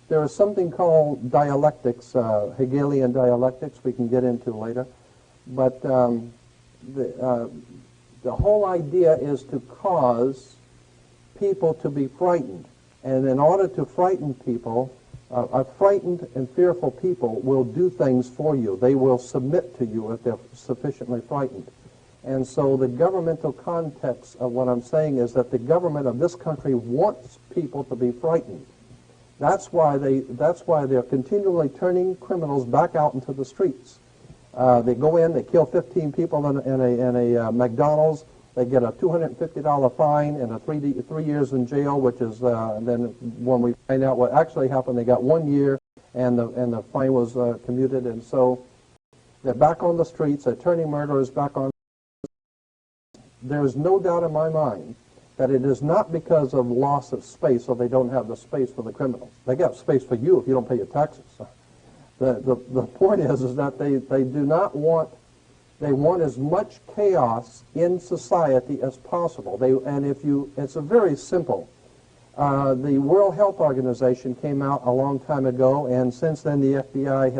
There is something called dialectics, Hegelian dialectics, we can get into later. But the whole idea is to cause people to be frightened. And in order to frighten people, frightened and fearful people will do things for you. They will submit to you if they're sufficiently frightened. And so the governmental context of what I'm saying is that the government of this country wants people to be frightened. That's why they're continually turning criminals back out into the streets. They go in, they kill 15 people in a McDonald's. They get a $250 fine and a 3 years in jail, which is then when we find out what actually happened, they got 1 year, and the fine was commuted. And so they're back on the streets. They're turning murderers back on. There is no doubt in my mind that it is not because of loss of space, or they don't have the space for the criminals. They got space for you if you don't pay your taxes. The point is that they do not want. They want as much chaos in society as possible. It's a very simple. The World Health Organization came out a long time ago, and since then the FBI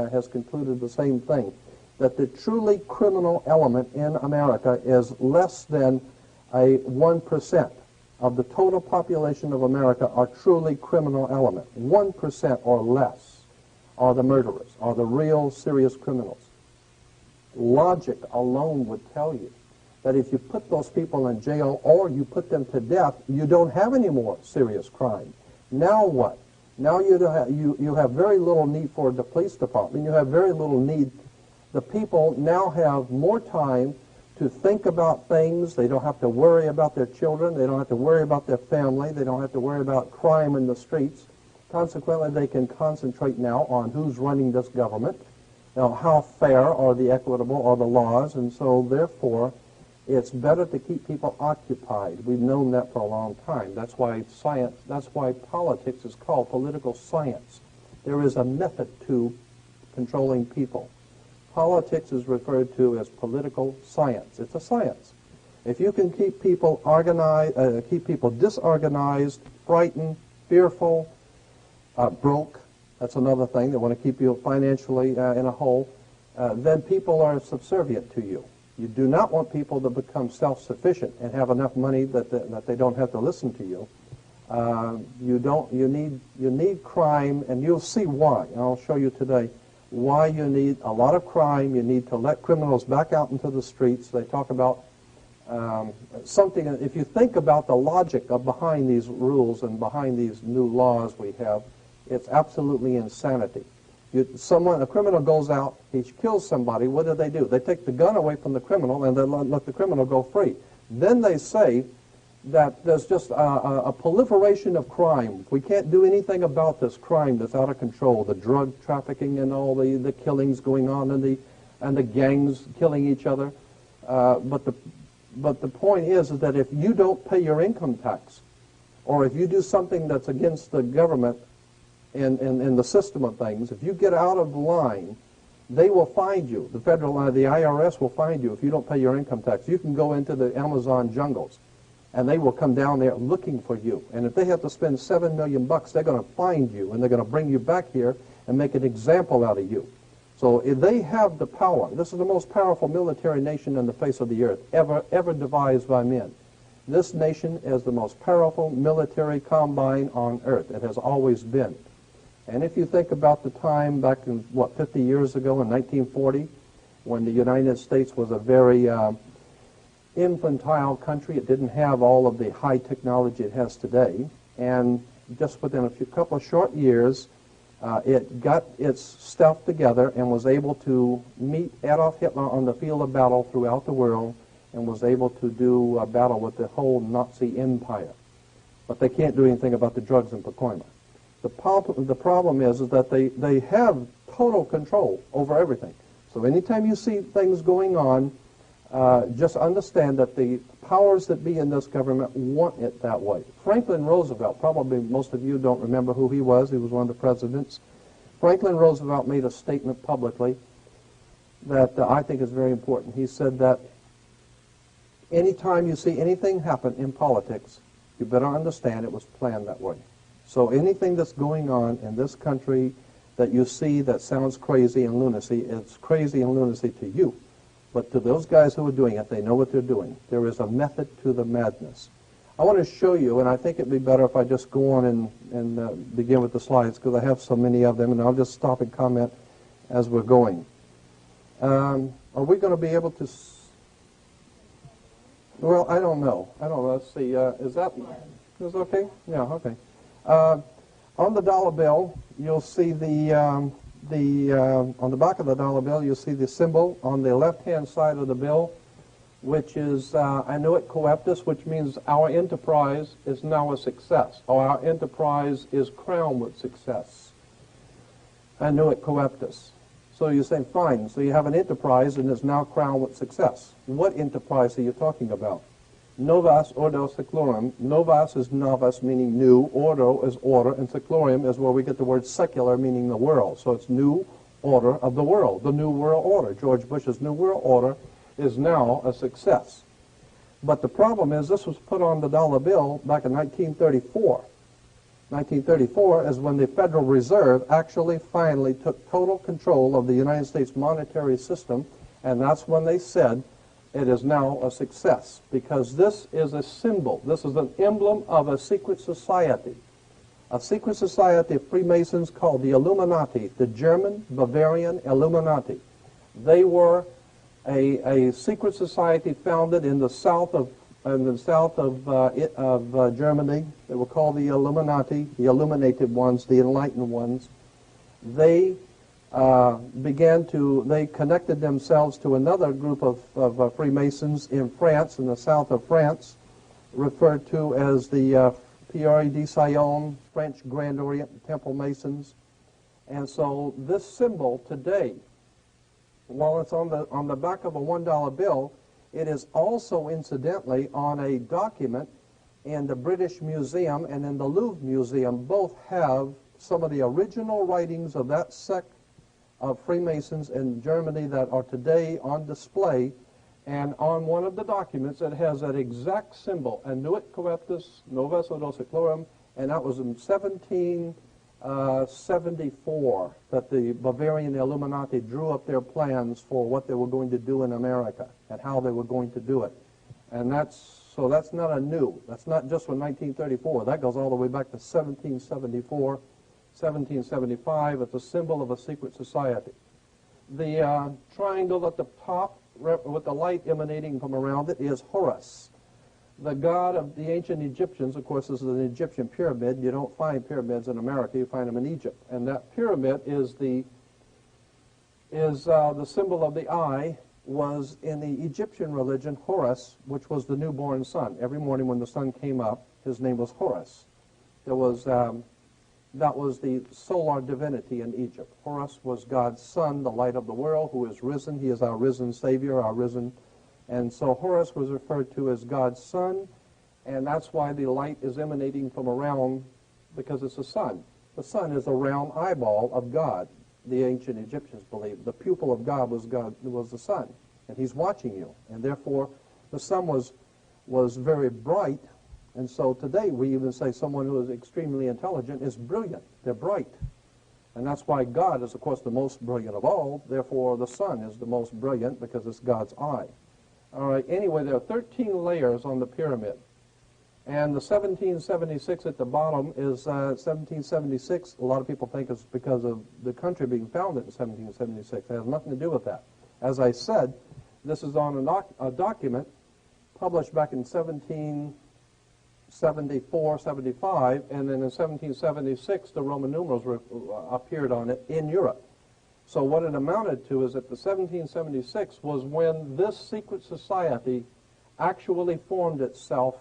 has concluded the same thing, that the truly criminal element in America is less than 1% of the total population of America are truly criminal element. 1% or less are the murderers, are the real serious criminals. Logic alone would tell you that if you put those people in jail or you put them to death, you don't have any more serious crime. Now what? Now you have very little need for the police department. You have very little need. The people now have more time to think about things. They don't have to worry about their children. They don't have to worry about their family. They don't have to worry about crime in the streets. Consequently, they can concentrate now on who's running this government. Now, how fair are the equitable are the laws, and so therefore it's better to keep people occupied. We've known that for a long time. That's why science, that's why politics is called political science. There is a method to controlling people. Politics is referred to as political science. It's a science. If you can keep people organized, keep people disorganized, frightened, fearful, broke, that's another thing. They want to keep you financially in a hole. Then people are subservient to you. You do not want people to become self-sufficient and have enough money that they don't have to listen to you. You need crime, and you'll see why. And I'll show you today why you need a lot of crime. You need to let criminals back out into the streets. They talk about something. If you think about the logic behind these rules and behind these new laws we have, it's absolutely insanity. A criminal goes out, he kills somebody, what do? They take the gun away from the criminal and they let the criminal go free. Then they say that there's just a proliferation of crime. We can't do anything about this crime that's out of control, the drug trafficking and all the killings going on and the gangs killing each other. But the point is that if you don't pay your income tax, or if you do something that's against the government, in the system of things, if you get out of line, they will find you. The IRS will find you if you don't pay your income tax. You can go into the Amazon jungles, and they will come down there looking for you. And if they have to spend $7 million, they're going to find you, and they're going to bring you back here and make an example out of you. So if they have the power, this is the most powerful military nation on the face of the earth, ever devised by men. This nation is the most powerful military combine on earth. It has always been. And if you think about the time back in, 50 years ago in 1940, when the United States was a very infantile country, it didn't have all of the high technology it has today, and just within a couple of short years, it got its stuff together and was able to meet Adolf Hitler on the field of battle throughout the world, and was able to do a battle with the whole Nazi empire. But they can't do anything about the drugs in Pacoima. The problem is that they have total control over everything. So anytime you see things going on, just understand that the powers that be in this government want it that way. Franklin Roosevelt, probably most of you don't remember who he was. He was one of the presidents. Franklin Roosevelt made a statement publicly that I think is very important. He said that anytime you see anything happen in politics, you better understand it was planned that way. So anything that's going on in this country that you see that sounds crazy and lunacy, it's crazy and lunacy to you. But to those guys who are doing it, they know what they're doing. There is a method to the madness. I want to show you, and I think it'd be better if I just go on and begin with the slides, because I have so many of them, and I'll just stop and comment as we're going. Are we going to be able to... Well, I don't know. Let's see. Is that okay? Yeah, okay. On the dollar bill, you'll see on the back of the dollar bill, you'll see the symbol on the left-hand side of the bill, which is annuit coeptus, which means our enterprise is now a success, or our enterprise is crowned with success. Annuit coeptus. So you say, fine, so you have an enterprise and it's now crowned with success. What enterprise are you talking about? Novas ordo seclorum. Novas is novus, meaning new. Ordo is order, and seclorum is where we get the word secular, meaning the world. So it's new order of the world, the new world order. George Bush's new world order is now a success. But the problem is this was put on the dollar bill back in 1934. 1934 is when the Federal Reserve actually finally took total control of the United States monetary system, and that's when they said it is now a success, because this is a symbol. This is an emblem of a secret society. A secret society of Freemasons called the Illuminati, the German Bavarian Illuminati. They were a secret society founded in the south of Germany. They were called the Illuminati, the illuminated ones, the enlightened ones. They they connected themselves to another group of Freemasons in France, in the south of France, referred to as the Pierre de Sion, French Grand Orient Temple Masons. And so this symbol today, while it's on the back of a $1 bill, it is also incidentally on a document in the British Museum and in the Louvre Museum. Both have some of the original writings of that sect of Freemasons in Germany that are today on display. And on one of the documents, it has that exact symbol, annuit coeptus, novus ordo seclorum, and that was in 1774 that the Bavarian Illuminati drew up their plans for what they were going to do in America and how they were going to do it. And that's not new. That's not just from 1934. That goes all the way back to 1774, 1775. It's a symbol of a secret society. The triangle at the top with the light emanating from around it is Horus, the god of the ancient Egyptians. Of course, this is an Egyptian pyramid. You don't find pyramids in America. You find them in Egypt. And that pyramid is the symbol of the eye, was in the Egyptian religion Horus, which was the newborn sun. Every morning when the sun came up, his name was Horus. There was that was the solar divinity in Egypt. Horus was God's son, the light of the world, who is risen. He is our risen Savior, our risen. And so Horus was referred to as God's son, and that's why the light is emanating from around, because it's the sun. The sun is a round eyeball of God, the ancient Egyptians believed. The pupil of God was the sun, and he's watching you. And therefore, the sun was very bright. And so today we even say someone who is extremely intelligent is brilliant. They're bright. And that's why God is, of course, the most brilliant of all. Therefore, the sun is the most brilliant because it's God's eye. All right, anyway, there are 13 layers on the pyramid. And the 1776 at the bottom is 1776. A lot of people think it's because of the country being founded in 1776. It has nothing to do with that. As I said, this is on a document published back in 1774, 75, and then in 1776 the Roman numerals appeared on it in Europe. So what it amounted to is that the 1776 was when this secret society actually formed itself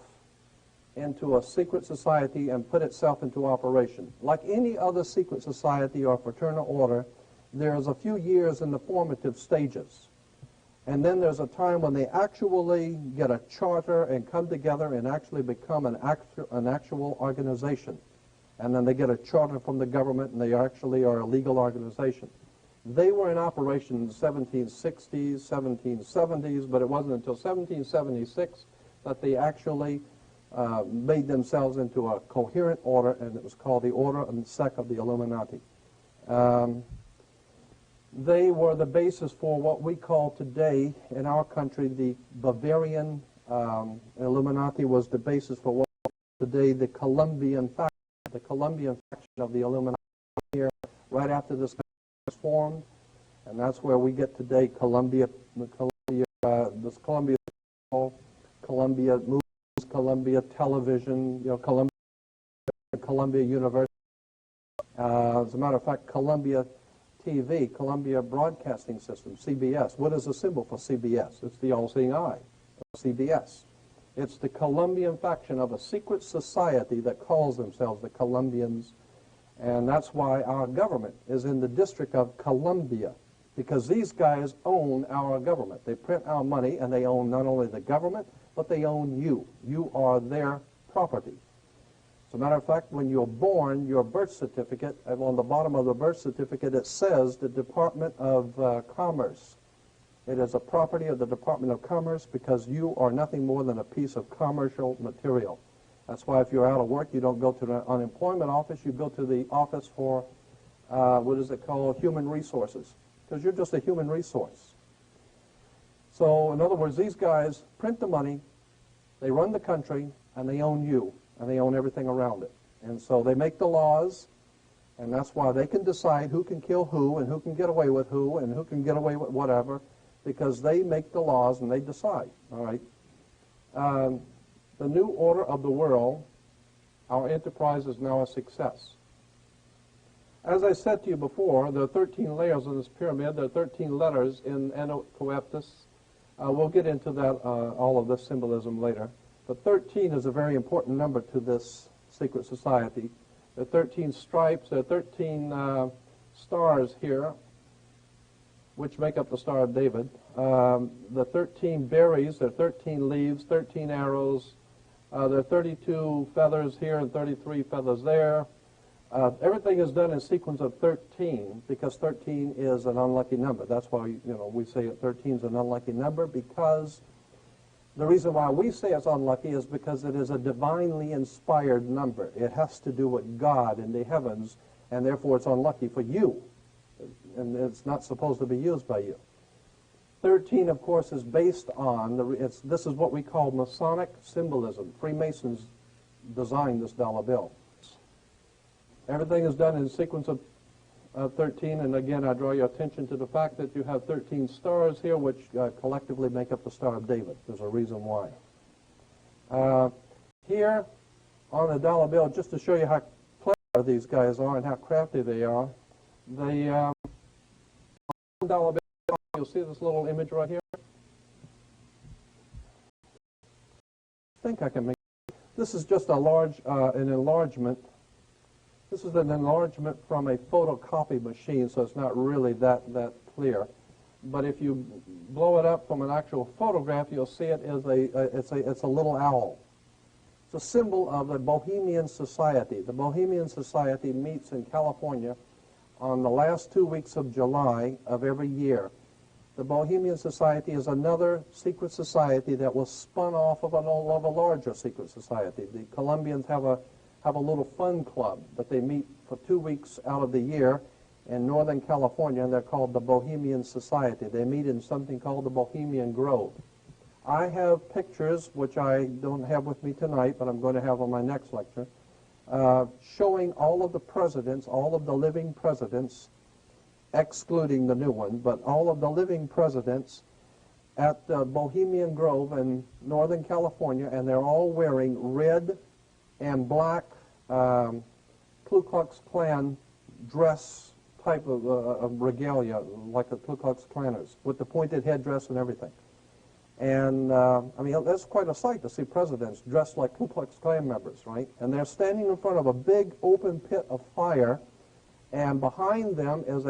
into a secret society and put itself into operation. Like any other secret society or fraternal order, there's a few years in the formative stages. And then there's a time when they actually get a charter and come together and actually become an actual organization. And then they get a charter from the government and they actually are a legal organization. They were in operation in the 1760s, 1770s, but it wasn't until 1776 that they actually made themselves into a coherent order, and it was called the Order and Sect of the Illuminati. They were the basis for what we call today in our country the Bavarian Illuminati was the basis for what today the Colombian faction. The Colombian faction of the Illuminati here right after this was formed, and that's where we get today Columbia Movies, Columbia Television, Columbia University. As a matter of fact, Columbia TV, Columbia Broadcasting System, CBS. What is the symbol for CBS? It's the all-seeing eye, CBS. It's the Colombian faction of a secret society that calls themselves the Colombians, and that's why our government is in the District of Columbia, because these guys own our government. They print our money, and they own not only the government, but they own you. You are their property. As a matter of fact, when you're born, your birth certificate, on the bottom of the birth certificate, it says the Department of Commerce. It is a property of the Department of Commerce because you are nothing more than a piece of commercial material. That's why if you're out of work, you don't go to the unemployment office, you go to the office for, what is it called, human resources, because you're just a human resource. So, in other words, these guys print the money, they run the country, and they own you, and they own everything around it. And so they make the laws, and that's why they can decide who can kill who, and who can get away with who, and who can get away with whatever, because they make the laws and they decide, all right? The new order of the world, our enterprise is now a success. As I said to you before, there are 13 layers of this pyramid. There are 13 letters in Enocoeptus. We'll get into that, all of this symbolism later. But 13 is a very important number to this secret society. There are 13 stripes. There are 13 stars here, which make up the Star of David. The 13 berries, there are 13 leaves, 13 arrows. There are 32 feathers here and 33 feathers there. Everything is done in sequence of 13 because 13 is an unlucky number. That's why we say 13 is an unlucky number, because the reason why we say it's unlucky is because it is a divinely inspired number. It has to do with God in the heavens, and therefore it's unlucky for you. And it's not supposed to be used by you. 13, of course, is based on, this is what we call Masonic symbolism. Freemasons designed this dollar bill. Everything is done in sequence of 13, and again, I draw your attention to the fact that you have 13 stars here, which collectively make up the Star of David. There's a reason why. Here on the dollar bill, just to show you how clever these guys are and how crafty they are, the dollar bill, you'll see this little image right here. I think I can make this is just a large an enlargement. This is an enlargement from a photocopy machine, so it's not really that clear. But if you blow it up from an actual photograph, you'll see it as it's a little owl. It's a symbol of the Bohemian Society. The Bohemian Society meets in California on the last 2 weeks of July of every year. The Bohemian Society is another secret society that was spun off of a larger secret society. The Colombians have a little fun club that they meet for 2 weeks out of the year in Northern California, and they're called the Bohemian Society. They meet in something called the Bohemian Grove. I have pictures, which I don't have with me tonight, but I'm going to have on my next lecture, showing all of the presidents, all of the living presidents, excluding the new one, but all of the living presidents at the Bohemian Grove in Northern California, and they're all wearing red and black Ku Klux Klan dress type of regalia, like the Ku Klux Klanners, with the pointed headdress and everything. And, I mean, that's quite a sight to see presidents dressed like Ku Klux Klan members, right? And they're standing in front of a big open pit of fire, and behind them is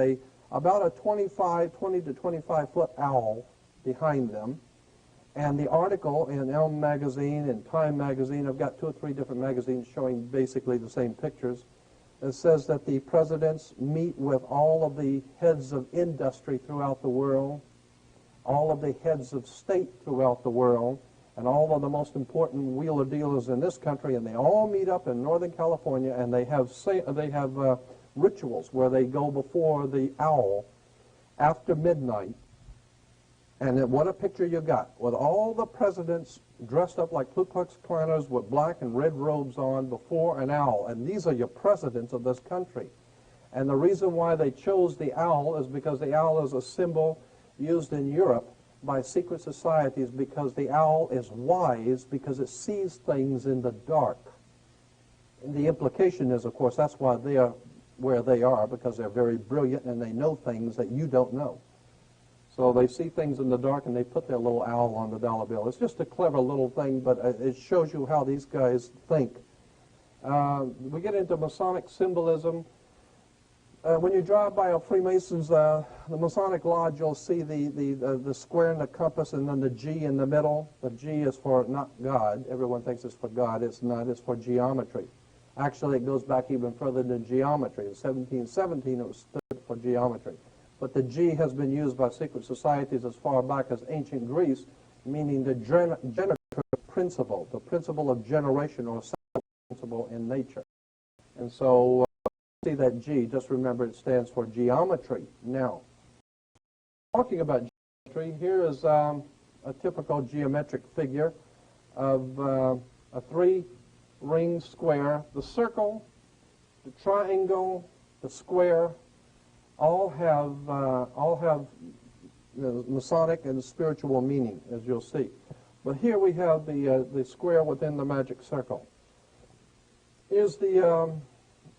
about a 20 to 25-foot owl behind them. And the article in Elm magazine and Time magazine, I've got 2 or 3 different magazines showing basically the same pictures. It says that the presidents meet with all of the heads of industry throughout the world, all of the heads of state throughout the world, and all of the most important wheeler dealers in this country, and they all meet up in Northern California, and they have rituals where they go before the owl after midnight. And then what a picture you got, with all the presidents dressed up like Ku Klux Klanners with black and red robes on before an owl. And these are your presidents of this country. And the reason why they chose the owl is because the owl is a symbol used in Europe by secret societies, because the owl is wise because it sees things in the dark. And the implication is, of course, that's why they are where they are, because they're very brilliant and they know things that you don't know. So they see things in the dark and they put their little owl on the dollar bill. It's just a clever little thing, but it shows you how these guys think. We get into Masonic symbolism. When you drive by a Freemasons, the Masonic Lodge, you'll see the square and the compass and then the G in the middle. The G is for not God. Everyone thinks it's for God. It's not. It's for geometry. Actually, it goes back even further than geometry. In 1717, it was stood for geometry. But the G has been used by secret societies as far back as ancient Greece, meaning the generative principle, the principle of generation, or principle in nature. And so, see that G, just remember it stands for geometry. Now, talking about geometry, here is a typical geometric figure of a three-ring square. The circle, the triangle, the square, all have Masonic and spiritual meaning, as you'll see. But here we have the square within the magic circle. Here's a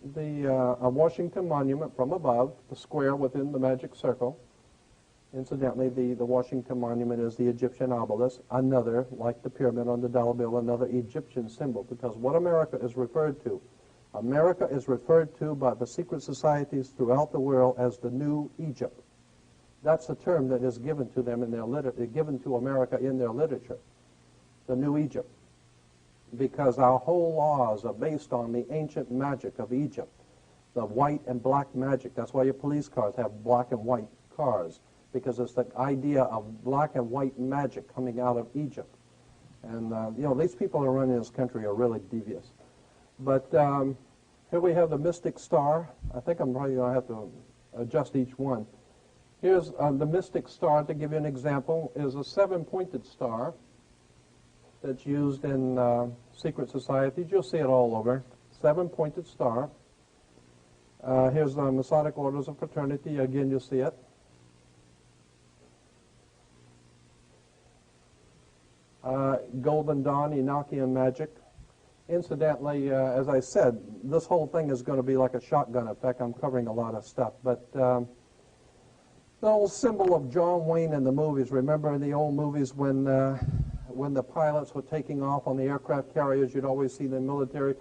Washington Monument from above, the square within the magic circle. Incidentally, the Washington Monument is the Egyptian obelisk, another, like the pyramid on the dollar bill, another Egyptian symbol, because what America is referred to by the secret societies throughout the world as the New Egypt. That's a term that is given to them in their given to America in their literature, the New Egypt, because our whole laws are based on the ancient magic of Egypt, the white and black magic. That's why your police cars have black and white cars, because it's the idea of black and white magic coming out of Egypt. And, these people who are running this country are really devious. But here we have the mystic star. I think I'm probably going to have to adjust each one. Here's the mystic star, to give you an example, is a seven-pointed star that's used in secret societies. You'll see it all over. Seven-pointed star. Here's the Masonic Orders of Fraternity. Again, you'll see it. Golden Dawn, Enochian magic. Incidentally, as I said, this whole thing is going to be like a shotgun effect. I'm covering a lot of stuff. But the old symbol of John Wayne in the movies, remember in the old movies when the pilots were taking off on the aircraft carriers, you'd always see the military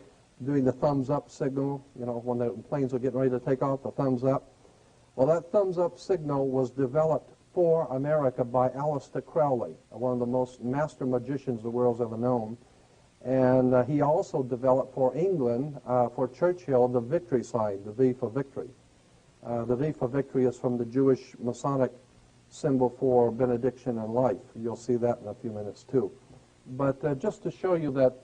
doing the thumbs up signal, when the planes were getting ready to take off, the thumbs up. Well, that thumbs up signal was developed for America by Aleister Crowley, one of the most master magicians the world's ever known. And he also developed for England, for Churchill, the victory sign, the V for victory. The V for victory is from the Jewish Masonic symbol for benediction and life. You'll see that in a few minutes too. But just to show you that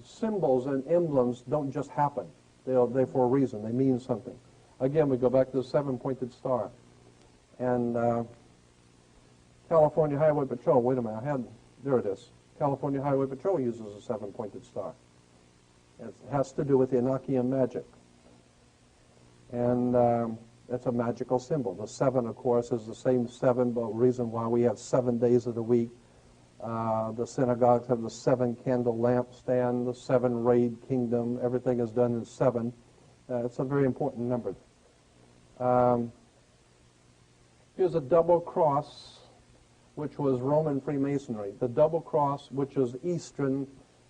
symbols and emblems don't just happen. They're for a reason. They mean something. Again, we go back to the seven-pointed star. And California Highway Patrol, wait a minute, there it is. California Highway Patrol uses a seven-pointed star. It has to do with the Enochian magic. And it's a magical symbol. The seven, of course, is the same seven, but reason why we have 7 days of the week. The synagogues have the seven-candle lampstand, the seven-rayed kingdom. Everything is done in seven. It's a very important number. Here's a double cross, which was Roman Freemasonry. The double cross, which is Eastern,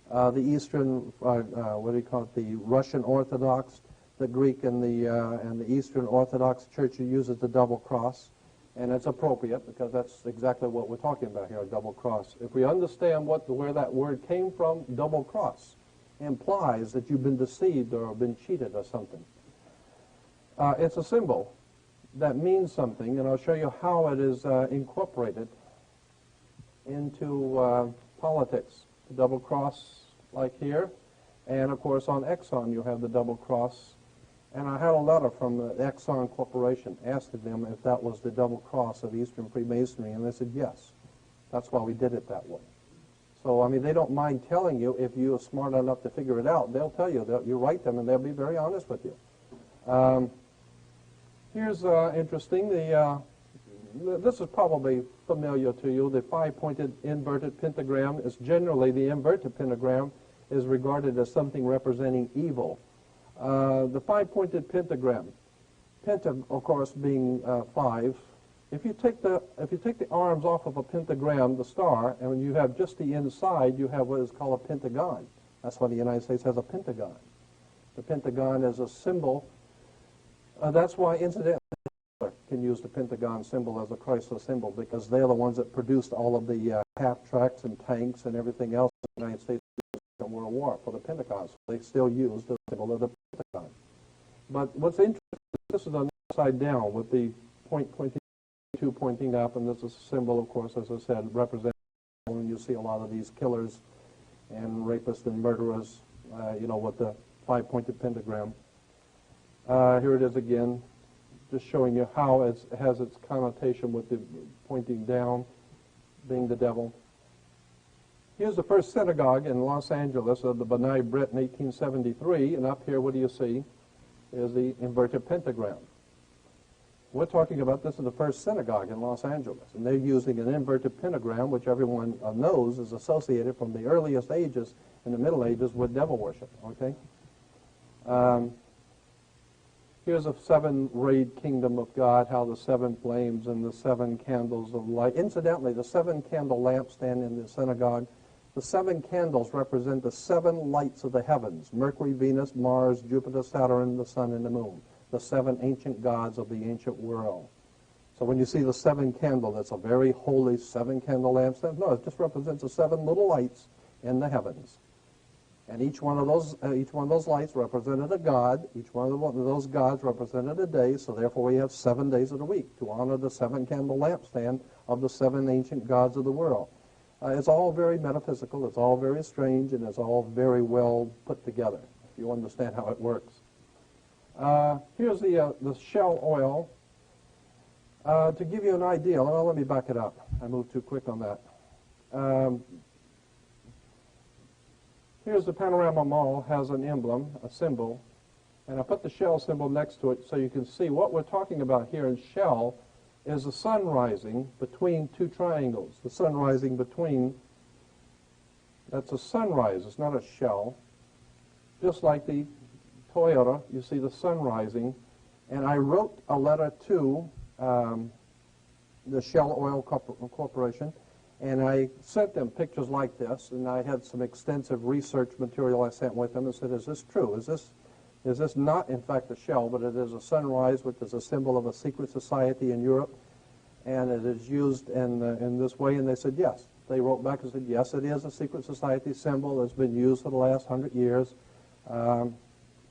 what do you call it, the Russian Orthodox, the Greek and the Eastern Orthodox Church uses the double cross, and it's appropriate because that's exactly what we're talking about here, a double cross. If we understand where that word came from, double cross implies that you've been deceived or been cheated or something. It's a symbol that means something, and I'll show you how it is incorporated into politics. The double cross like here, and of course on Exxon you have the double cross. And I had a letter from the Exxon Corporation asking them if that was the double cross of Eastern Freemasonry, and they said yes. That's why we did it that way. So, I mean, they don't mind telling you if you are smart enough to figure it out. They'll tell you. You write them, and they'll be very honest with you. Here's interesting. This is probably familiar to you. The five-pointed inverted pentagram is generally, the inverted pentagram is regarded as something representing evil. The five-pointed pentagram, penta, of course, being 5. If you take the arms off of a pentagram, the star, and when you have just the inside, you have what is called a pentagon. That's why the United States has a pentagon. The pentagon is a symbol. That's why, incidentally, can use the pentagon symbol as a Chrysler symbol, because they're the ones that produced all of the half-tracks and tanks and everything else in the United States in World War for the Pentagon. So they still use the symbol of the Pentagon. But what's interesting, this is on the upside down with the two pointing up, and this is a symbol, of course, as I said, representing when you see a lot of these killers and rapists and murderers, you know, with the five-pointed pentagram. Here it is again, just showing you how it has its connotation with the pointing down, being the devil. Here's the first synagogue in Los Angeles of the B'nai B'rith in 1873, and up here, what do you see, is the inverted pentagram. We're talking about this is the first synagogue in Los Angeles, and they're using an inverted pentagram, which everyone knows is associated from the earliest ages in the Middle Ages with devil worship, okay? Here's a seven-rayed kingdom of God, how the seven flames and the seven candles of light. Incidentally, the seven-candle lampstand in the synagogue, the seven candles represent the seven lights of the heavens, Mercury, Venus, Mars, Jupiter, Saturn, the sun, and the moon, the seven ancient gods of the ancient world. So when you see the seven candle, that's a very holy seven-candle lampstand. No, it just represents the seven little lights in the heavens. And each one of those lights represented a god. Each one of those gods represented a day. So therefore, we have 7 days of the week to honor the seven-candle lampstand of the seven ancient gods of the world. It's all very metaphysical. It's all very strange, and it's all very well put together. If you understand how it works. Here's the shell oil. To give you an idea, well, let me back it up. I moved too quick on that. Here's the Panorama Mall, has an emblem, a symbol, and I put the shell symbol next to it so you can see what we're talking about here in shell is the sun rising between two triangles. The sun rising between, that's a sunrise, it's not a shell. Just like the Toyota, you see the sun rising, and I wrote a letter to the Shell Oil Corporation, and I sent them pictures like this, and I had some extensive research material I sent with them and said, is this true? Is this not, in fact, a shell, but it is a sunrise, which is a symbol of a secret society in Europe, and it is used in this way? And they said, yes. They wrote back and said, yes, it is a secret society symbol. It's been used for the last 100 years.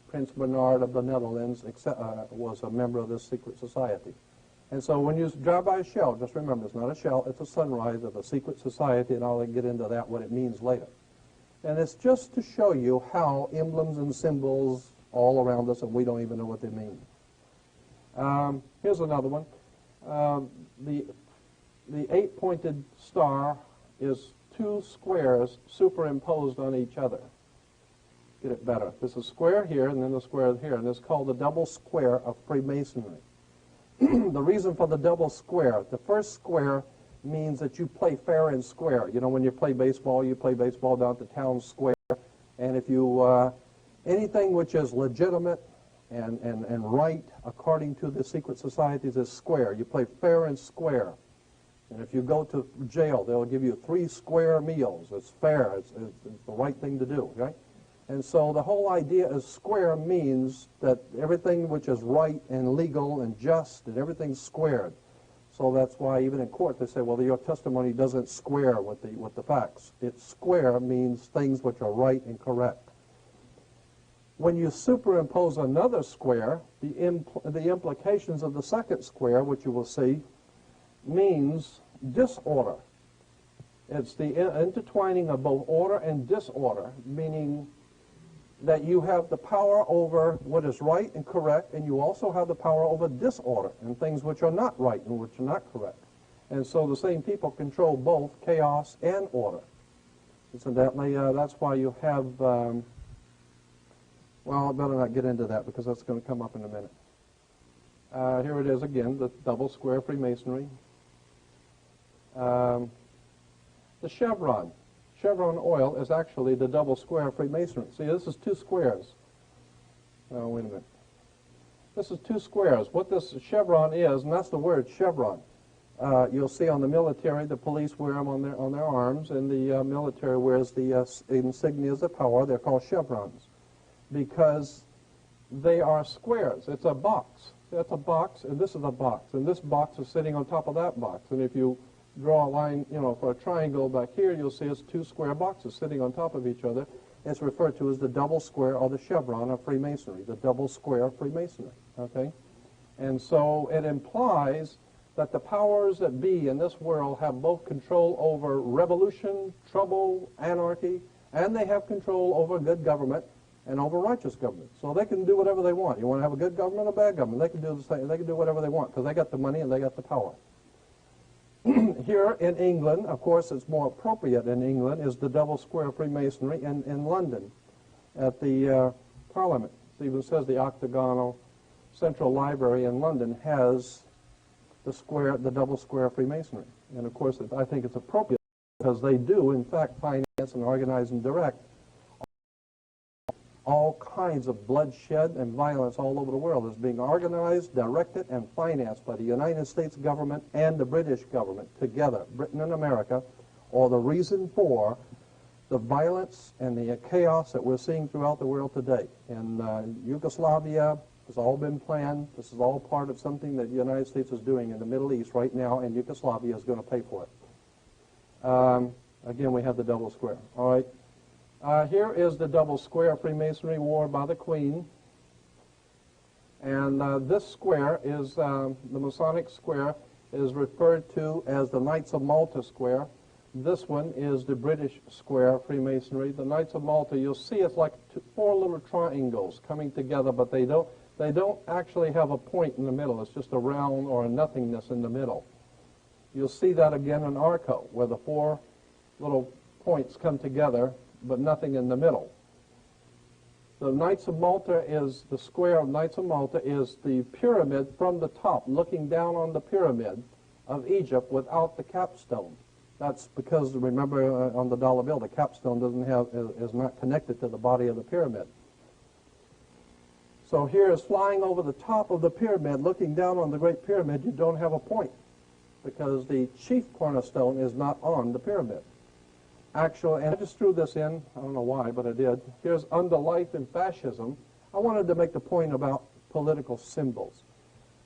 Prince Bernard of the Netherlands was a member of this secret society. And so when you drive by a shell, just remember, it's not a shell, it's a sunrise of a secret society, and I'll get into that, what it means later. And it's just to show you how emblems and symbols all around us, and we don't even know what they mean. Here's another one. The eight-pointed star is two squares superimposed on each other. Get it better. There's a square here, and then the square here, and it's called the double square of Freemasonry. The reason for the double square, the first square means that you play fair and square. You know, when you play baseball down at the town square, and if you, anything which is legitimate and right according to the secret societies is square. You play fair and square. And if you go to jail, they'll give you 3 square meals. It's fair. It's the right thing to do, right? And so the whole idea is square means that everything which is right and legal and just and everything's squared. So that's why even in court they say, well, your testimony doesn't square with the facts. It's square means things which are right and correct. When you superimpose another square, the implications of the second square, which you will see, means disorder. It's the intertwining of both order and disorder, meaning that you have the power over what is right and correct, and you also have the power over disorder and things which are not right and which are not correct. And so the same people control both chaos and order. Incidentally, that's why you have, well, I better not get into that because that's going to come up in a minute. Here it is again, the double square Freemasonry. The chevron. Chevron oil is actually the double square Freemasonry. See, this is two squares. Oh, wait a minute. This is two squares. What this chevron is, and that's the word chevron. You'll see on the military, the police wear them on their arms, and the military wears the insignias of power. They're called chevrons because they are squares. It's a box. That's a box, and this is a box, and this box is sitting on top of that box. And if you draw a line, you know, for a triangle back here, you'll see it's two square boxes sitting on top of each other. It's referred to as the double square or the chevron of Freemasonry, the double square of Freemasonry, okay? And so it implies that the powers that be in this world have both control over revolution, trouble, anarchy, and they have control over good government and over righteous government. So they can do whatever they want. You want to have a good government or bad government, they can do the same. They can do whatever they want because they got the money and they got the power. Here in England, of course, it's more appropriate in England, is the double square Freemasonry in London at the Parliament. It even says the octagonal Central Library in London has the double square Freemasonry. And of course, I think it's appropriate because they do, in fact, finance and organize and direct all kinds of bloodshed and violence all over the world is being organized, directed, and financed by the United States government and the British government together. Britain and America are the reason for the violence and the chaos that we're seeing throughout the world today. In Yugoslavia, it's all been planned. This is all part of something that the United States is doing in the Middle East right now, and Yugoslavia is going to pay for it. Again, we have the double square. All right. Here is the double square Freemasonry worn by the Queen. And this square is, the Masonic square is referred to as the Knights of Malta square. This one is the British square Freemasonry. The Knights of Malta, you'll see it's like four little triangles coming together, but they don't actually have a point in the middle. It's just a round or a nothingness in the middle. You'll see that again in Arco, where the four little points come together, but nothing in the middle. The Knights of Malta is, the square of Knights of Malta is the pyramid from the top, looking down on the pyramid of Egypt without the capstone. That's because, remember, on the dollar bill, the capstone is not connected to the body of the pyramid. So here is flying over the top of the pyramid, looking down on the Great Pyramid, you don't have a point because the chief cornerstone is not on the pyramid. Actually, and I just threw this in, I don't know why, but I did. Here's Under Life in Fascism. I wanted to make the point about political symbols.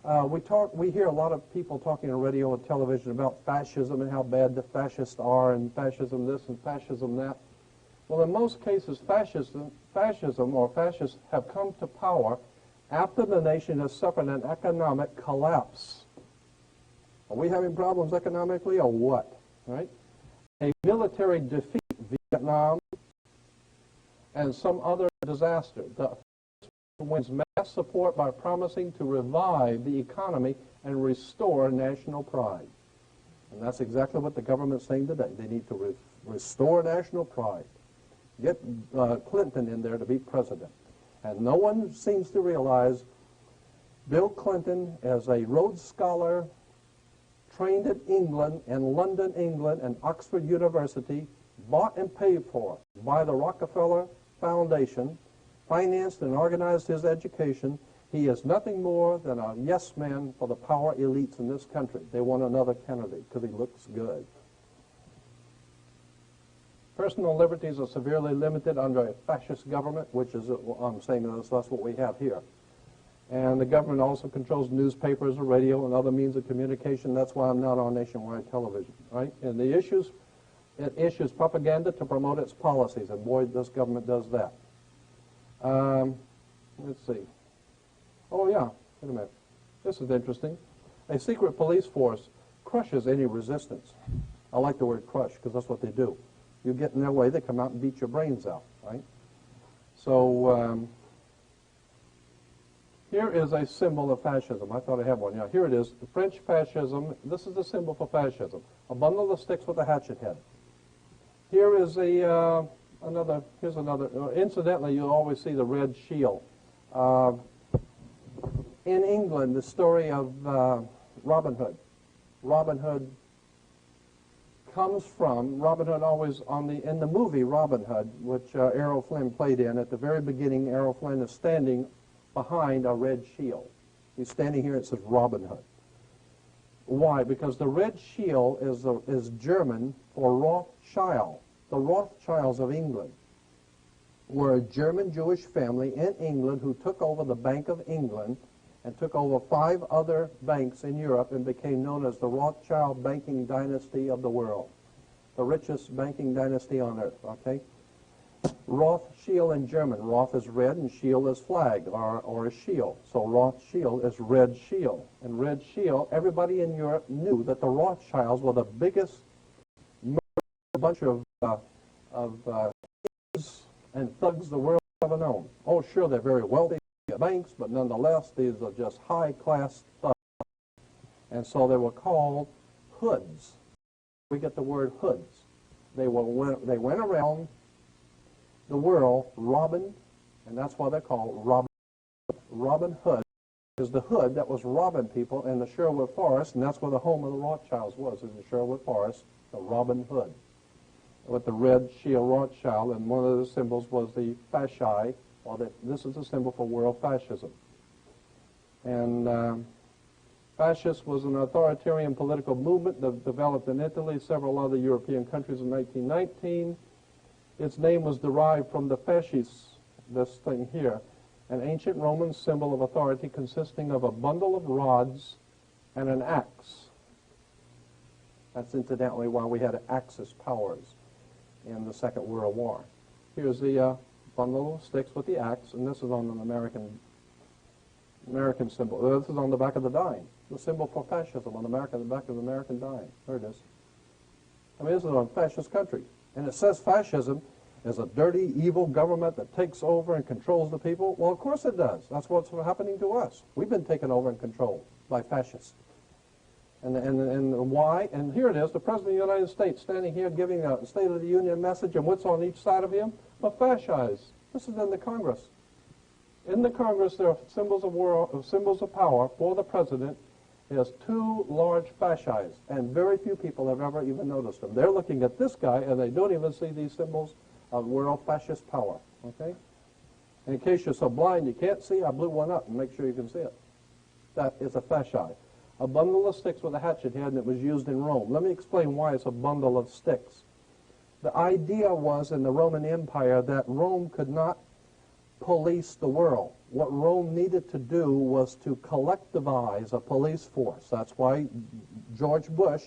We hear a lot of people talking on radio and television about fascism and how bad the fascists are and fascism this and fascism that. Well, in most cases, fascism or fascists have come to power after the nation has suffered an economic collapse. Are we having problems economically or what? Right? A military defeat, Vietnam, and some other disaster. The wins mass support by promising to revive the economy and restore national pride. And that's exactly what the government's saying today. They need to restore national pride. Get Clinton in there to be president. And no one seems to realize Bill Clinton, as a Rhodes Scholar, trained in England and London, England, and Oxford University, bought and paid for by the Rockefeller Foundation, financed and organized his education. He is nothing more than a yes man for the power elites in this country. They want another Kennedy because he looks good. Personal liberties are severely limited under a fascist government, which is, I'm saying that's what we have here. And the government also controls newspapers, radio, and other means of communication. That's why I'm not on nationwide television, right? And it issues propaganda to promote its policies, and boy, this government does that. Let's see. Oh, yeah, wait a minute. This is interesting. A secret police force crushes any resistance. I like the word crush because that's what they do. You get in their way, they come out and beat your brains out, right? So here is a symbol of fascism. I thought I had one. Yeah, here it is. The French fascism. This is the symbol for fascism. A bundle of sticks with a hatchet head. Here is a Here's another. Incidentally, you always see the red shield. In England, the story of Robin Hood. Robin Hood comes from Robin Hood. Always in the movie Robin Hood, which Errol Flynn played in. At the very beginning, Errol Flynn is standing behind a red shield. He's standing here. It says Robin Hood. Why? Because the red shield is German for Rothschild. The Rothschilds of England were a German Jewish family in England who took over the Bank of England and took over 5 other banks in Europe and became known as the Rothschild banking dynasty of the world, the richest banking dynasty on earth, okay? Rothschild in German. Roth is red and shield is flag or a shield. So Rothschild is red shield. And red shield, everybody in Europe knew that the Rothschilds were the biggest bunch of thieves and thugs the world ever known. Oh, sure, they're very wealthy banks, but nonetheless, these are just high-class thugs. And so they were called hoods. We get the word hoods. They went around the world robbing, and that's why they're called Robin Hood. Is the hood that was robbing people in the Sherwood Forest, and that's where the home of the Rothschilds was, in the Sherwood Forest, the Robin Hood, with the red shield Rothschild, and one of the symbols was the fasci, or this is a symbol for world fascism. And fascist was an authoritarian political movement that developed in Italy, several other European countries in 1919. Its name was derived from the fasces, this thing here, an ancient Roman symbol of authority consisting of a bundle of rods and an axe. That's incidentally why we had Axis powers in the Second World War. Here's the bundle of sticks with the axe, and this is on an American symbol. This is on the back of the dime, the symbol for fascism on the back of the American dime. There it is. I mean, this is a fascist country. And it says fascism is a dirty, evil government that takes over and controls the people. Well, of course it does. That's what's happening to us. We've been taken over and controlled by fascists. And why? And here it is, the President of the United States standing here giving a State of the Union message, and what's on each side of him? The fascists. This is in the Congress. In the Congress, there are symbols of power for the President. There's 2 large fascis, and very few people have ever even noticed them. They're looking at this guy, and they don't even see these symbols of world fascist power, okay? And in case you're so blind you can't see, I blew one up and make sure you can see it. That is a fasci. A bundle of sticks with a hatchet head, and it was used in Rome. Let me explain why it's a bundle of sticks. The idea was in the Roman Empire that Rome could not police the world. What Rome needed to do was to collectivize a police force. That's why George Bush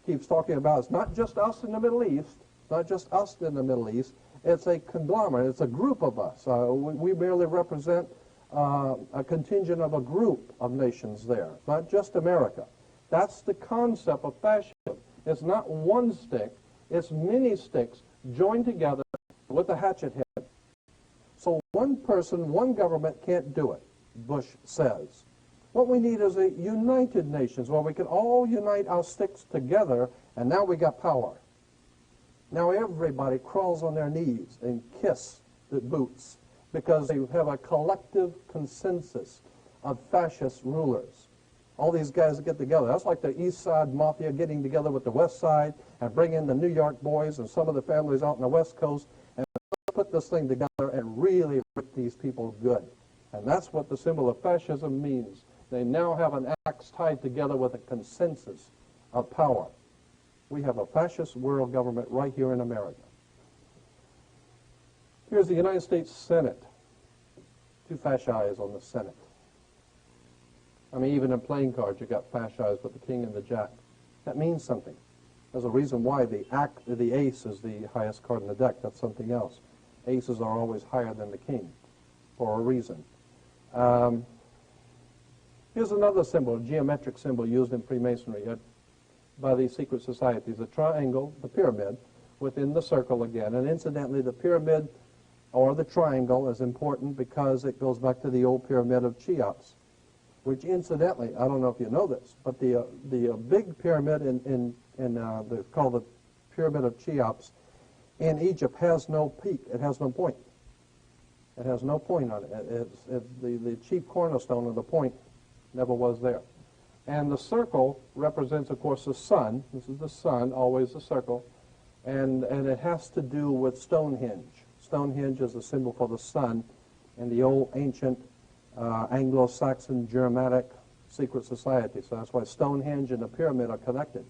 keeps talking about it's not just us in the Middle East, not just us in the Middle East, it's a conglomerate, it's a group of us. We merely represent a contingent of a group of nations there, not just America. That's the concept of fascism. It's not one stick, it's many sticks joined together with a hatchet head. So one person, one government can't do it, Bush says. What we need is a united nations where we can all unite our sticks together, and now we got power. Now everybody crawls on their knees and kiss the boots because they have a collective consensus of fascist rulers. All these guys get together. That's like the East Side Mafia getting together with the West Side and bring in the New York boys and some of the families out on the West Coast and put this thing together and really rip these people good. And that's what the symbol of fascism means. They now have an axe tied together with a consensus of power. We have a fascist world government right here in America. Here's the United States Senate. 2 fascis on the Senate. I mean, even in playing cards, you got fascis with the king and the jack. That means something. There's a reason why the ace is the highest card in the deck. That's something else. Aces are always higher than the king for a reason. Here's another symbol, a geometric symbol used in Freemasonry. by these secret societies. The triangle, the pyramid, within the circle again. And incidentally, the pyramid or the triangle is important because it goes back to the old pyramid of Cheops, which incidentally, I don't know if you know this, but the big pyramid called the Pyramid of Cheops in Egypt has no peak. It has no point. It has no point on it. The chief cornerstone of the point never was there. And the circle represents, of course, the sun. This is the sun, always the circle. And it has to do with Stonehenge. Stonehenge is a symbol for the sun in the old ancient Anglo-Saxon Germanic secret society. So that's why Stonehenge and the pyramid are connected.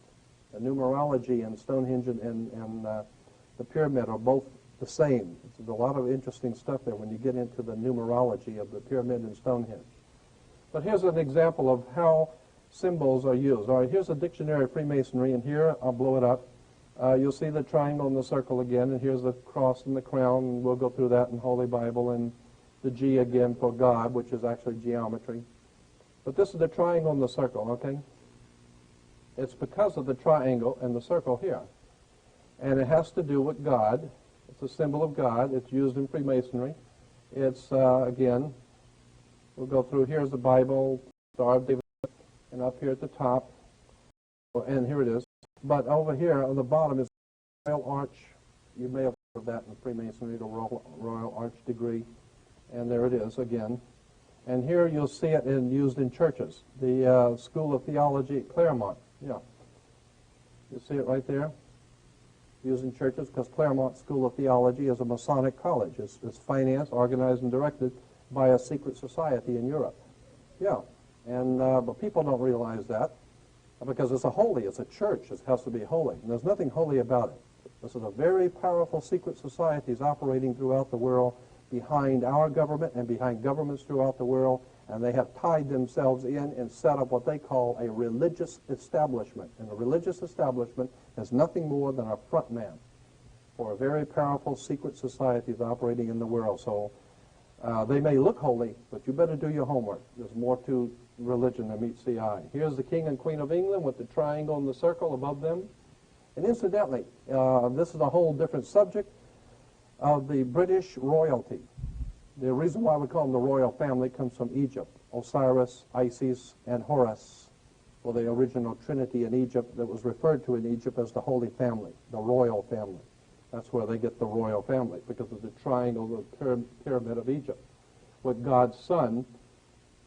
The numerology and Stonehenge and the pyramid are both the same. There's a lot of interesting stuff there when you get into the numerology of the pyramid and Stonehenge. But here's an example of how symbols are used. All right, here's a dictionary of Freemasonry, and here, I'll blow it up. You'll see the triangle and the circle again, and here's the cross and the crown, and we'll go through that in Holy Bible, and the G again for God, which is actually geometry. But this is the triangle and the circle, okay? It's because of the triangle and the circle here. And it has to do with God. It's a symbol of God. It's used in Freemasonry. It's, again, we'll go through. Here's the Bible, Star of David, and up here at the top, and here it is. But over here on the bottom is the Royal Arch. You may have heard of that in Freemasonry, the Royal Arch degree. And there it is again. And here you'll see it used in churches. The School of Theology at Claremont. Yeah. You see it right there? Used in churches because Claremont School of Theology is a Masonic college. It's financed, organized, and directed by a secret society in Europe. Yeah. And but people don't realize that because it's a church. It has to be holy. And there's nothing holy about it. This is a very powerful secret societies operating throughout the world behind our government and behind governments throughout the world, and they have tied themselves in and set up what they call a religious establishment. And a religious establishment is nothing more than a front man for a very powerful secret societies operating in the world. So they may look holy, but you better do your homework. There's more to religion than meets the eye. Here's the King and Queen of England with the triangle and the circle above them. And incidentally, this is a whole different subject of the British royalty. The reason why we call them the royal family comes from Egypt. Osiris, Isis, and Horus were the original trinity in Egypt that was referred to in Egypt as the Holy Family, the royal family. That's where they get the royal family, because of the triangle, the pyramid of Egypt, with God's son,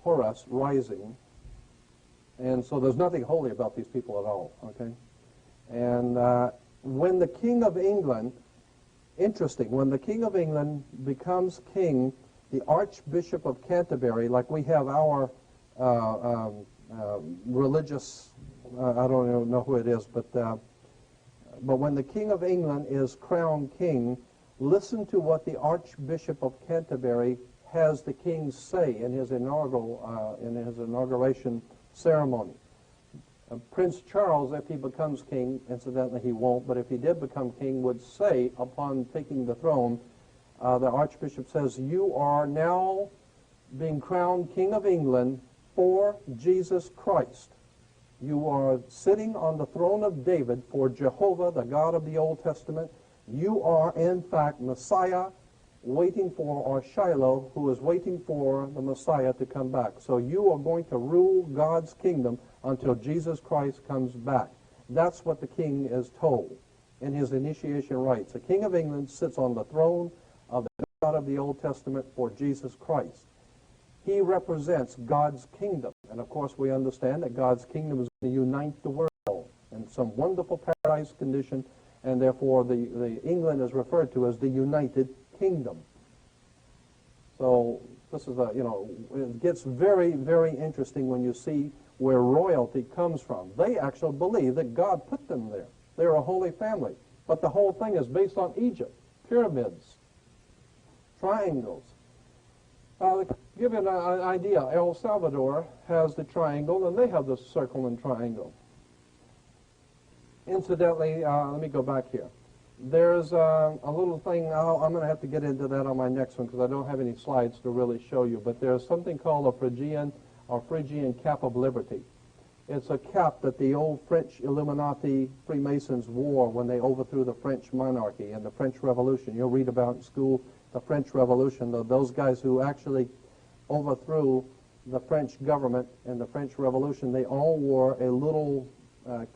Horus, rising. And so there's nothing holy about these people at all, okay? And when the King of England, interesting, when the King of England becomes king, the Archbishop of Canterbury, like we have our religious, I don't even know who it is, but when the King of England is crowned king, listen to what the Archbishop of Canterbury has the king say in his inauguration ceremony. Prince Charles, if he becomes king, incidentally he won't, but if he did become king, would say upon taking the throne, the Archbishop says, "You are now being crowned King of England for Jesus Christ. You are sitting on the throne of David for Jehovah, the God of the Old Testament. You are, in fact, Messiah, waiting for, or Shiloh, who is waiting for the Messiah to come back. So you are going to rule God's kingdom until Jesus Christ comes back." That's what the king is told in his initiation rites. The King of England sits on the throne of the God of the Old Testament for Jesus Christ. He represents God's kingdom. And of course we understand that God's kingdom is going to unite the world in some wonderful paradise condition, and therefore the England is referred to as the United Kingdom. So this is it gets very, very interesting when you see where royalty comes from. They actually believe that God put them there. They're a holy family. But the whole thing is based on Egypt, pyramids, triangles. Give you an idea, El Salvador has the triangle, and they have the circle and triangle. Incidentally, let me go back here. There's a little thing, I'm going to have to get into that on my next one because I don't have any slides to really show you, but there's something called a Phrygian or Phrygian Cap of Liberty. It's a cap that the old French Illuminati Freemasons wore when they overthrew the French monarchy and the French Revolution. You'll read about in school the French Revolution, those guys who actually overthrew the French government and the French Revolution. They all wore a little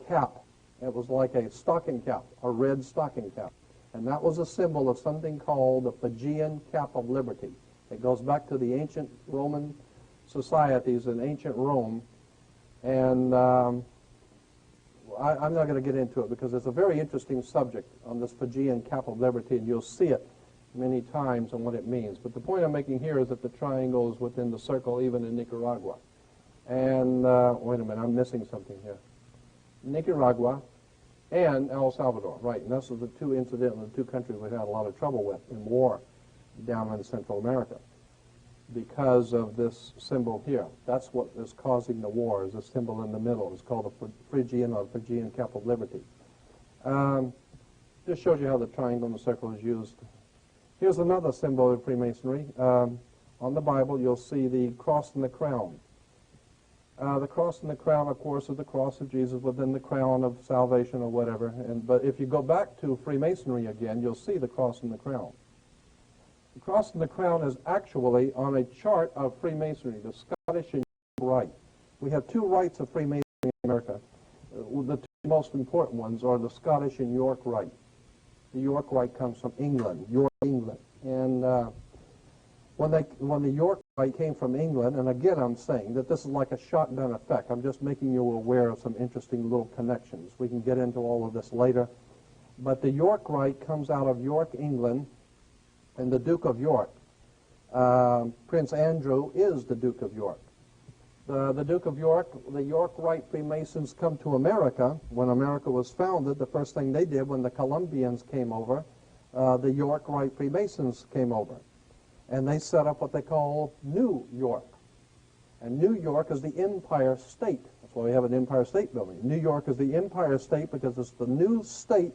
cap. It was like a stocking cap, a red stocking cap. And that was a symbol of something called the Phrygian cap of liberty. It goes back to the ancient Roman societies in ancient Rome. And I'm not going to get into it because it's a very interesting subject on this Phrygian cap of liberty, and you'll see it many times and what it means. But the point I'm making here is that the triangle is within the circle even in Nicaragua. And, wait a minute, I'm missing something here. Nicaragua and El Salvador, right. And those are the two, incidentally, the two countries we've had a lot of trouble with in war down in Central America because of this symbol here. That's what is causing the war, is a symbol in the middle. It's called the Phrygian or Phrygian cap of liberty. Just shows you how the triangle and the circle is used. Here's another symbol of Freemasonry. On the Bible, you'll see the cross and the crown. The cross and the crown, of course, is the cross of Jesus within the crown of salvation or whatever. But if you go back to Freemasonry again, you'll see the cross and the crown. The cross and the crown is actually on a chart of Freemasonry, the Scottish and York Rite. We have two rites of Freemasonry in America. The two most important ones are the Scottish and York Rite. The York Rite comes from England, York, England. And when the York Rite came from England, and again I'm saying that this is like a shotgun effect. I'm just making you aware of some interesting little connections. We can get into all of this later. But the York Rite comes out of York, England, and the Duke of York. Prince Andrew is the Duke of York. The Duke of York, the York Rite Freemasons come to America. When America was founded, the first thing they did when the Columbians came over, the York Rite Freemasons came over. And they set up what they call New York. And New York is the Empire State. That's why we have an Empire State Building. New York is the Empire State because it's the new state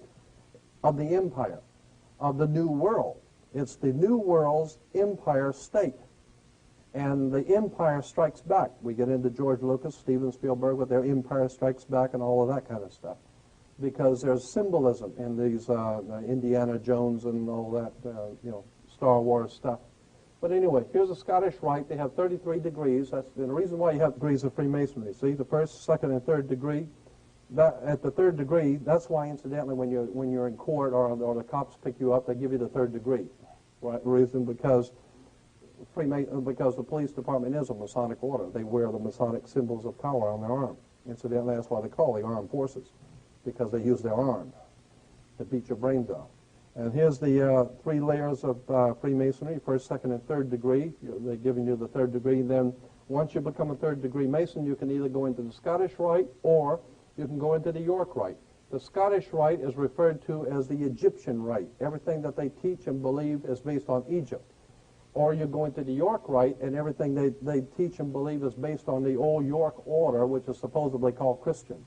of the empire, of the New World. It's the New World's Empire State. And the Empire Strikes Back. We get into George Lucas, Steven Spielberg with their Empire Strikes Back and all of that kind of stuff. Because there's symbolism in these Indiana Jones and all that, Star Wars stuff. But anyway, here's the Scottish Rite. They have 33 degrees. That's the reason why you have degrees of Freemasonry. See, the first, second, and third degree. At the third degree, that's why, incidentally, when you're in court or the cops pick you up, they give you the third degree. Right? Reason because the police department is a Masonic order. They wear the Masonic symbols of power on their arm. Incidentally, that's why they call the armed forces, because they use their arm to beat your brains out. And here's the three layers of Freemasonry, first, second, and third degree. They're giving you the third degree. Then once you become a third degree Mason, you can either go into the Scottish Rite or you can go into the York Rite. The Scottish Rite is referred to as the Egyptian Rite. Everything that they teach and believe is based on Egypt. Or you go into the York Rite and everything they teach and believe is based on the old York order, which is supposedly called Christian.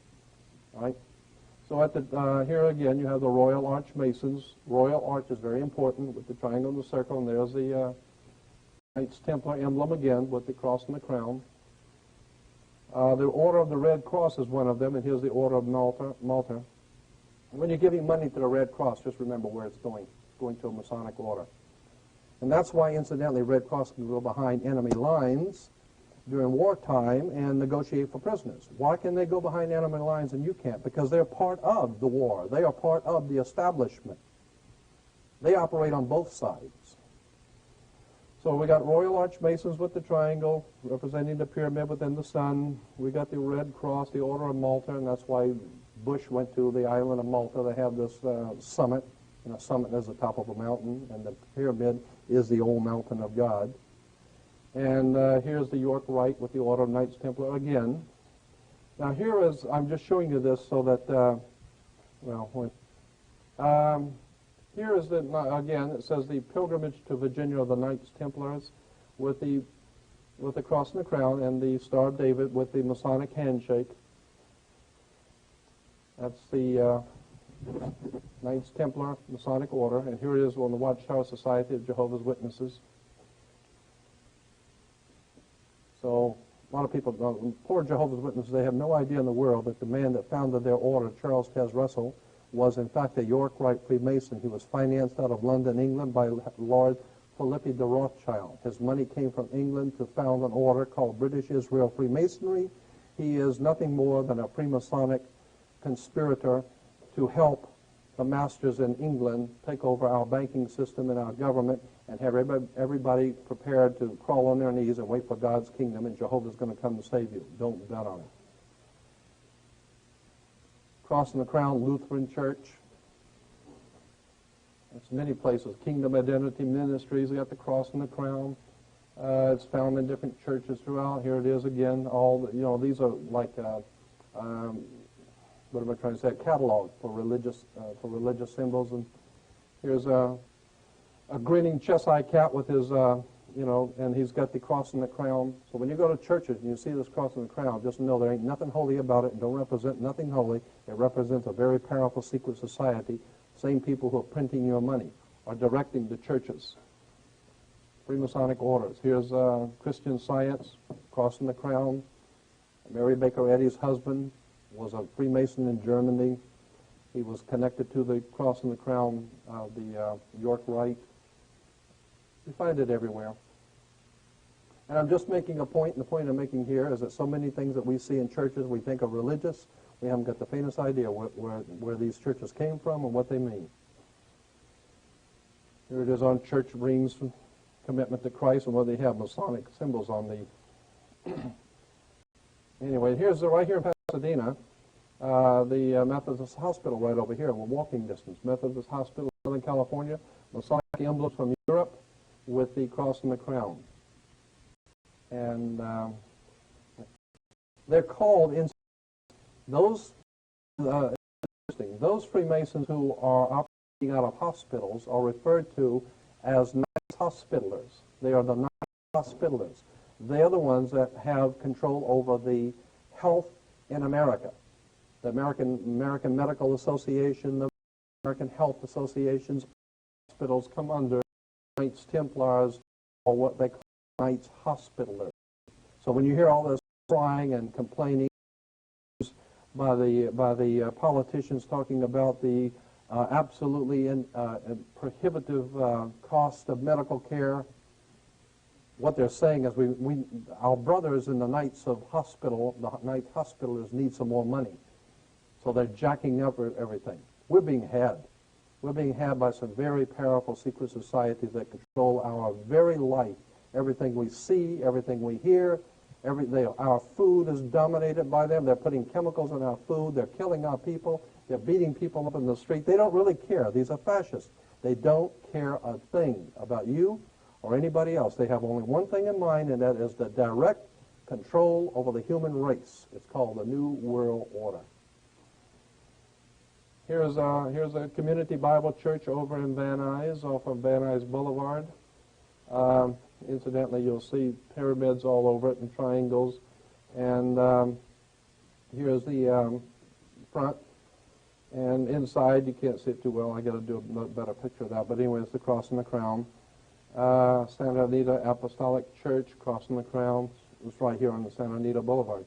Right? So at the, here again, you have the Royal Arch Masons. Royal Arch is very important with the triangle and the circle, and there's the Knights Templar emblem again with the cross and the crown. The Order of the Red Cross is one of them, and here's the Order of Malta. When you're giving money to the Red Cross, just remember where it's going to a Masonic order. And that's why, incidentally, Red Cross can go behind enemy lines during wartime and negotiate for prisoners. Why can they go behind enemy lines and you can't? Because they're part of the war. They are part of the establishment. They operate on both sides. So we got Royal Arch Masons with the triangle representing the pyramid within the sun. We got the Red Cross, the Order of Malta, and that's why Bush went to the island of Malta. They have this summit, and a summit is the top of a mountain, and the pyramid is the old mountain of God. And here's the York Rite with the Order of Knights Templar again. Now here is, I'm just showing you this so that, here is the, again, it says the pilgrimage to Virginia of the Knights Templars with the cross and the crown and the Star of David with the Masonic handshake. That's the Knights Templar Masonic Order, and here it is on the Watchtower Society of Jehovah's Witnesses. So A lot of people, poor Jehovah's Witnesses, they have no idea in the world that the man that founded their order, Charles Taze Russell, was in fact a York Rite Freemason. He was financed out of London, England by Lord Philippi de Rothschild. His money came from England to found an order called British Israel Freemasonry. He is nothing more than a Freemasonic conspirator to help the masters in England take over our banking system and our government and have everybody prepared to crawl on their knees and wait for God's kingdom, and Jehovah's going to come to save you. Don't bet on it. Cross and the Crown Lutheran Church. It's many places. Kingdom Identity Ministries, we got the Cross and the Crown. It's found in different churches throughout. Here it is again. All the, these are like what am I trying to say? A catalog for religious symbols. And here's a grinning chess-eye cat with his and he's got the cross and the crown. So when you go to churches and you see this cross and the crown, just know there ain't nothing holy about it and don't represent nothing holy. It represents a very powerful secret society. Same people who are printing your money are directing the churches. Freemasonic orders. Here's Christian Science, cross and the crown. Mary Baker Eddy's husband was a Freemason in Germany. He was connected to the cross and the crown of the York Rite. You find it everywhere. And I'm just making a point, and the point I'm making here is that so many things that we see in churches we think are religious, we haven't got the faintest idea where these churches came from and what they mean. Here it is on church rings, commitment to Christ, and where they have Masonic symbols on the... Anyway, here's right here in Pasadena, the Methodist Hospital right over here, we're walking distance. Methodist Hospital, Southern California, Masonic emblems from Europe with the cross and the crown. And they're called, those Freemasons who are operating out of hospitals are referred to as Knights Hospitallers. They are the Knights Hospitallers. They are the ones that have control over the health in America. The American Medical Association, the American Health Associations, hospitals come under Knights Templars, or what they call Knights Hospitallers. So when you hear all this crying and complaining by the politicians talking about the absolutely prohibitive cost of medical care, what they're saying is our brothers in the Knights of Hospital, the Knights Hospitallers, need some more money. So they're jacking up everything. We're being had. We're being had by some very powerful secret societies that control our very life. Everything we see, everything we hear, our food is dominated by them. They're putting chemicals in our food. They're killing our people. They're beating people up in the street. They don't really care. These are fascists. They don't care a thing about you or anybody else. They have only one thing in mind, and that is the direct control over the human race. It's called the New World Order. Here's a community Bible church over in Van Nuys, off of Van Nuys Boulevard. Incidentally, you'll see pyramids all over it and triangles. And here's the front. And inside, you can't see it too well. I got to do a better picture of that. But anyway, it's the cross and the crown. Santa Anita Apostolic Church, cross and the crown. It's right here on the Santa Anita Boulevard.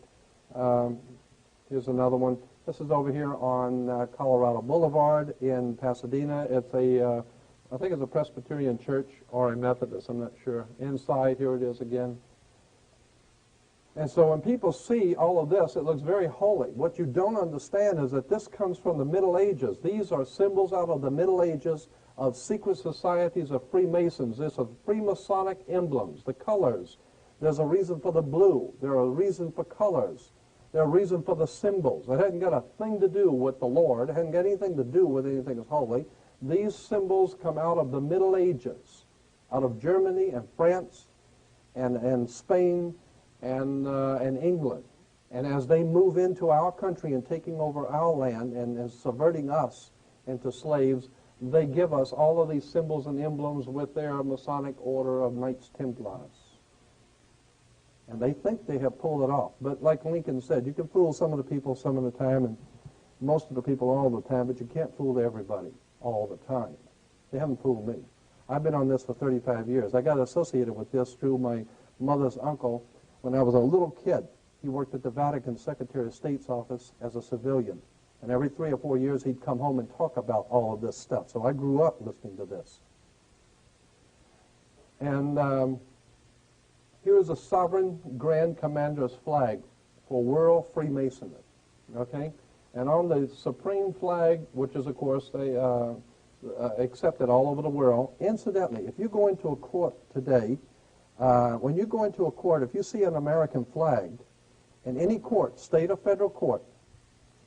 Here's another one. This is over here on Colorado Boulevard in Pasadena. It's I think it's a Presbyterian church or a Methodist, I'm not sure. Inside, here it is again. And so when people see all of this, it looks very holy. What you don't understand is that this comes from the Middle Ages. These are symbols out of the Middle Ages of secret societies of Freemasons. This are Freemasonic emblems, the colors. There's a reason for the blue. There are a reason for colors. There's a reason for the symbols. It hadn't got a thing to do with the Lord. It hadn't got anything to do with anything that's holy. These symbols come out of the Middle Ages, out of Germany and France and Spain and England. And as they move into our country and taking over our land and subverting us into slaves, they give us all of these symbols and emblems with their Masonic order of Knights Templars. And they think they have pulled it off. But like Lincoln said, you can fool some of the people some of the time and most of the people all the time, but you can't fool everybody all the time. They haven't fooled me. I've been on this for 35 years. I got associated with this through my mother's uncle, When I was a little kid, he worked at the Vatican Secretary of State's office as a civilian. And every 3 or 4 years, he'd come home and talk about all of this stuff. So I grew up listening to this. And here's a sovereign grand commander's flag for world Freemasonry. Okay? And on the supreme flag, which is, of course, they accepted all over the world. Incidentally, if you go into a court today, when you go into a court, if you see an American flag in any court, state or federal court,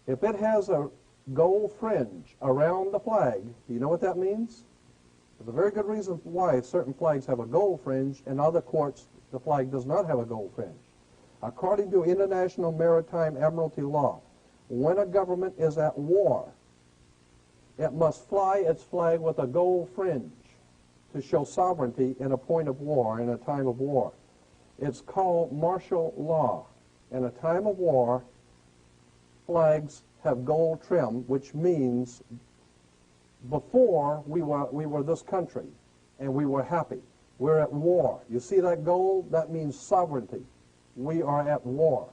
if it has a gold fringe around the flag, do you know what that means? There's a very good reason why certain flags have a gold fringe, and other courts, the flag does not have a gold fringe. According to international maritime admiralty law, when a government is at war, it must fly its flag with a gold fringe to show sovereignty in a point of war, in a time of war. It's called martial law. In a time of war, flags have gold trim, which means before we were this country and we were happy. We're at war. You see that gold? That means sovereignty. We are at war.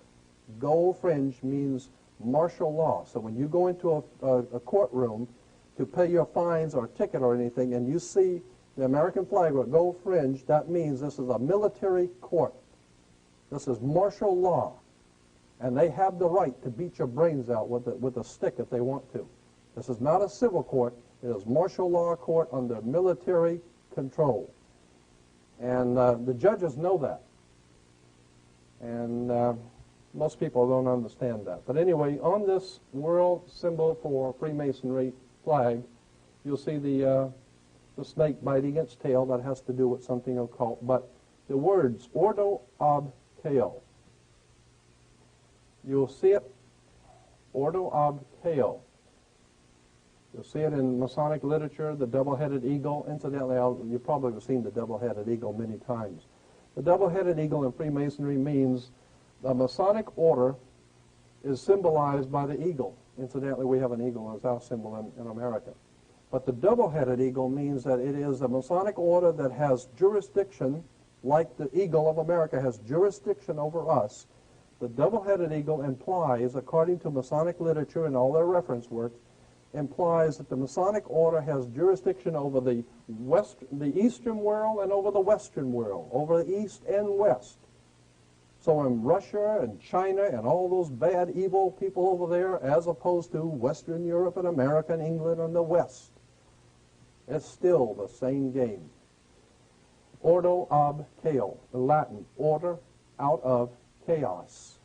Gold fringe means martial law. So when you go into a courtroom to pay your fines or ticket or anything, and you see the American flag with gold fringe, that means this is a military court. This is martial law. And they have the right to beat your brains out with a stick if they want to. This is not a civil court. It is martial law court under military control. And the judges know that. And most people don't understand that. But anyway, on this world symbol for Freemasonry flag, you'll see the snake biting its tail. That has to do with something occult. But the words Ordo Ab Chao, you'll see it, Ordo Ab Chao. You'll see it in Masonic literature, the double-headed eagle. Incidentally, you've probably seen the double-headed eagle many times. The double-headed eagle in Freemasonry means the Masonic order is symbolized by the eagle. Incidentally, we have an eagle as our symbol in America. But the double-headed eagle means that it is a Masonic order that has jurisdiction, like the eagle of America has jurisdiction over us. The double-headed eagle implies, according to Masonic literature and all their reference works, implies that the Masonic order has jurisdiction over the Eastern world and over the Western world, over the East and West. So in Russia and China and all those bad, evil people over there, as opposed to Western Europe and America and England and the West, it's still the same game. Ordo Ab Chao, in Latin, order out of chaos.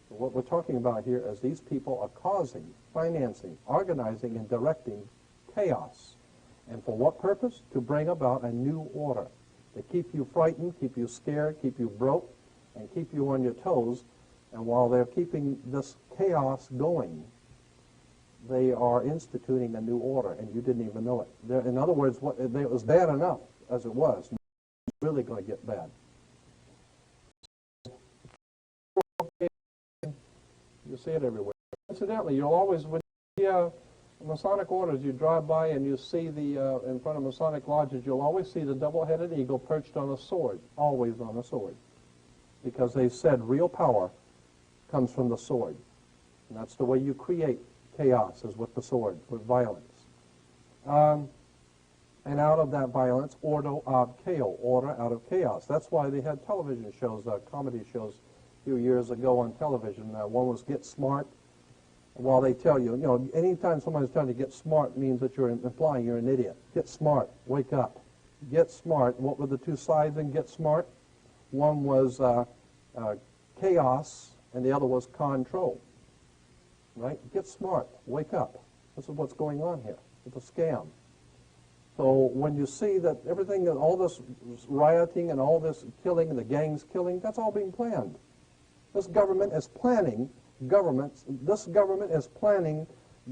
What we're talking about here is these people are causing, financing, organizing, and directing chaos. And for what purpose? To bring about a new order. To keep you frightened, keep you scared, keep you broke, and keep you on your toes. And while they're keeping this chaos going, they are instituting a new order, and you didn't even know it. In other words, it was bad enough as it was. It's really going to get bad. You see it everywhere. Incidentally, you'll always, when you see Masonic orders, you drive by and you see in front of Masonic lodges, you'll always see the double-headed eagle perched on a sword, always on a sword. Because they said real power comes from the sword. And that's the way you create chaos, is with the sword, with violence. And out of that violence, Ordo Ab Chao, order out of chaos. That's why they had television shows, comedy shows, few years ago on television. One was Get Smart. While they tell you, anytime somebody's telling you get smart means that you're implying you're an idiot. Get smart, wake up. Get smart. What were the two sides in Get Smart? One was chaos, and the other was control. Right? Get smart, wake up. This is what's going on here. It's a scam. So when you see that everything, all this rioting and all this killing, and the gangs killing, that's all being planned. This government is planning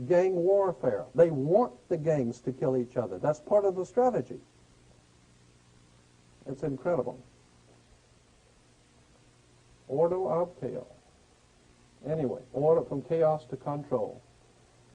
gang warfare. They want the gangs to kill each other. That's part of the strategy. It's incredible. Ordo Ab Chao. Anyway, order from chaos to control.